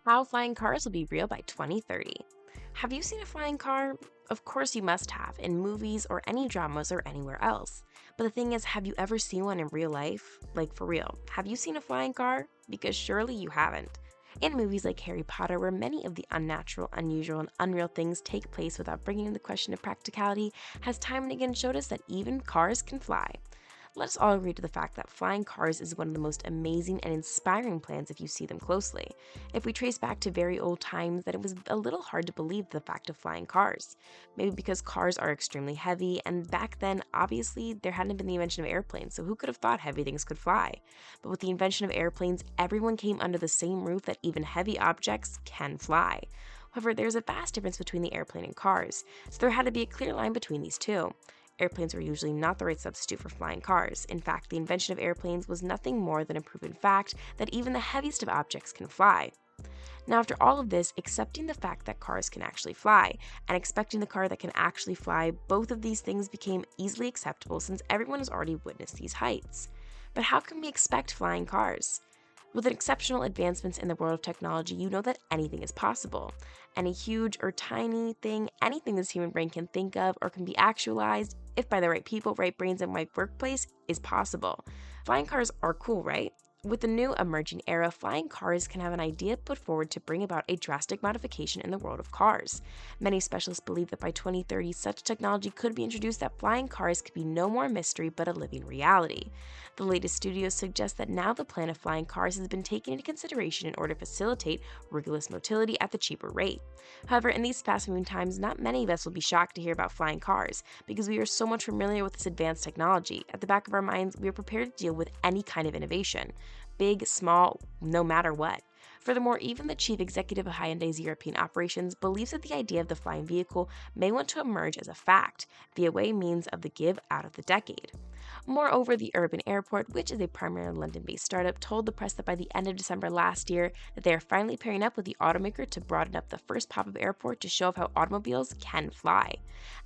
How flying cars will be real by 2030. Have you seen a flying car? Of course you must have, in movies or any dramas or anywhere else. But the thing is, have you ever seen one in real life? Like for real, have you seen a flying car? Because surely you haven't. In movies like Harry Potter, where many of the unnatural, unusual, and unreal things take place without bringing in the question of practicality, has time and again showed us that even cars can fly. Let us all agree to the fact that flying cars is one of the most amazing and inspiring plans if you see them closely. If we trace back to very old times, that it was a little hard to believe the fact of flying cars. Maybe because cars are extremely heavy, and back then, obviously, there hadn't been the invention of airplanes, so who could have thought heavy things could fly? But with the invention of airplanes, everyone came under the same roof that even heavy objects can fly. However, there's a vast difference between the airplane and cars, so there had to be a clear line between these two. Airplanes were usually not the right substitute for flying cars. In fact, the invention of airplanes was nothing more than a proven fact that even the heaviest of objects can fly. Now, after all of this, accepting the fact that cars can actually fly and expecting the car that can actually fly, both of these things became easily acceptable since everyone has already witnessed these heights. But how can we expect flying cars? With exceptional advancements in the world of technology, you know that anything is possible. Any huge or tiny thing, anything this human brain can think of or can be actualized, if by the right people, right brains, and right workplace, is possible. Flying cars are cool, right? With the new emerging era, flying cars can have an idea put forward to bring about a drastic modification in the world of cars. Many specialists believe that by 2030, such technology could be introduced that flying cars could be no more mystery but a living reality. The latest studios suggest that now the plan of flying cars has been taken into consideration in order to facilitate rigorous motility at the cheaper rate. However, in these fast-moving times, not many of us will be shocked to hear about flying cars because we are so much familiar with this advanced technology. At the back of our minds, we are prepared to deal with any kind of innovation. Big, small, no matter what. Furthermore, even the chief executive of Hyundai's European operations believes that the idea of the flying vehicle may want to emerge as a fact via way means of the give out of the decade. Moreover, the Urban Airport, which is a primarily London-based startup, told the press that by the end of December last year that they are finally pairing up with the automaker to broaden up the first pop-up airport to show off how automobiles can fly,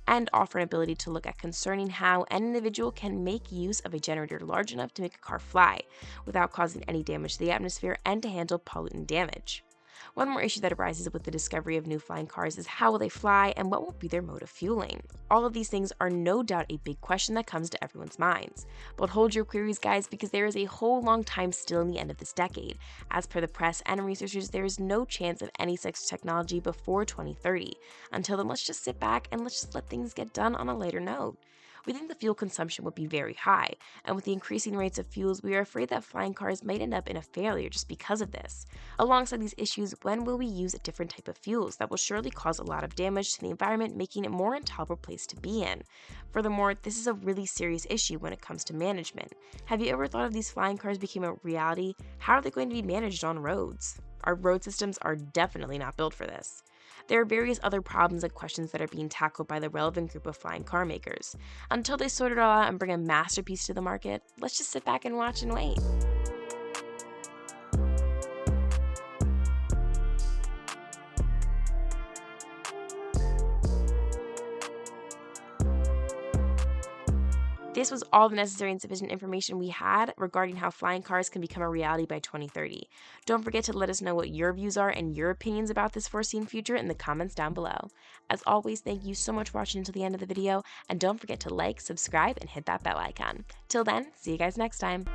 and offer an ability to look at concerning how an individual can make use of a generator large enough to make a car fly without causing any damage to the atmosphere and to handle pollutant damage. One more issue that arises with the discovery of new flying cars is how will they fly and what will be their mode of fueling. All of these things are no doubt a big question that comes to everyone's minds. But hold your queries, guys, because there is a whole long time still in the end of this decade. As per the press and researchers, there is no chance of any such technology before 2030. Until then, let's just sit back and let's just let things get done on a lighter note. We think the fuel consumption would be very high, and with the increasing rates of fuels, we are afraid that flying cars might end up in a failure just because of this. Alongside these issues, when will we use a different type of fuels that will surely cause a lot of damage to the environment, making it a more intolerable place to be in? Furthermore, this is a really serious issue when it comes to management. Have you ever thought if these flying cars became a reality, how are they going to be managed on roads? Our road systems are definitely not built for this. There are various other problems and questions that are being tackled by the relevant group of flying car makers. Until they sort it all out and bring a masterpiece to the market, let's just sit back and watch and wait. This was all the necessary and sufficient information we had regarding how flying cars can become a reality by 2030. Don't forget to let us know what your views are and your opinions about this foreseen future in the comments down below. As always, thank you so much for watching until the end of the video, and don't forget to like, subscribe, and hit that bell icon. Till then, see you guys next time.